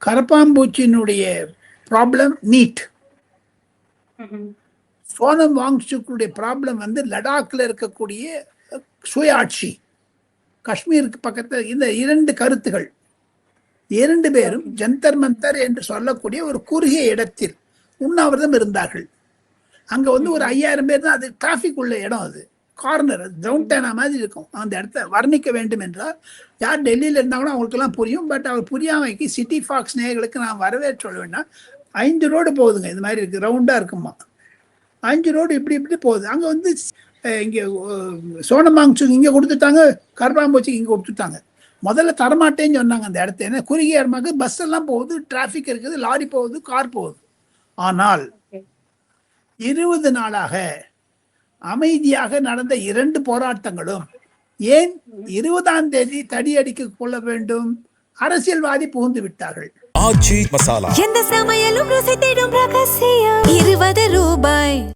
கரப்பாம்பூச்சியினுடைய problem NEET. Sonam வாங்சுக்குடைய problem வந்து லடாக்ல இருக்கக்கூடிய சுயாட்சி, காஷ்மீருக்கு பக்கத்தில். இந்த இரண்டு கருத்துகள், இரண்டு பேரும் ஜந்தர் மந்தர் என்று சொல்லக்கூடிய ஒரு குறுகிய இடத்தில் உண்ணாவிரதம் இருந்தார்கள். அங்க வந்து ஒரு 5000 பேர் தான். அது டிராபிக் உள்ள இடம், அது கார்னர், டவுன் டவுனா மாதிரி இருக்கும். அந்த இடத்த வர்ணிக்க வேண்டும் என்றால் யார் டெல்லியில் இருந்தாங்களோ அவங்களுக்கெல்லாம் புரியும். பட் அவர் புரியாமைக்கு சிட்டி ஃபாக்ஸ் நேயர்களுக்கு நான் வரவேற்று சொல்ல வேண்டாம். 5 ரோடு போகுதுங்க, இது மாதிரி இருக்கு, ரவுண்டா இருக்குமா. 5 ரோடு இப்படி இப்படி போகுது. அங்க வந்து இங்க சோனமாங்சுக்கு இங்க கொடுத்துட்டாங்க, கரப்பாம்பூச்சிக்கு இங்க கொடுத்துட்டாங்க. முதல்ல தரமாட்டேன்னு சொன்னாங்க அந்த இடத்த. ஏன்னா குறுகிய இடமாக பஸ் எல்லாம் போகுது, டிராபிக் இருக்குது, லாரி போகுது, கார் போகுது. ஆனால் 20 நாளாக அமைதியாக நடந்த 2 போராட்டங்களும் ஏன் 20ஆம் தேதி தடி அடிக்க கொள்ள வேண்டும்? அரசியல்வாதி புகுந்து விட்டார்கள். ஆச்சி மசாலா, எந்த சமையலும் ருசி தேடும் ரகசியம் 20 ரூபாய்.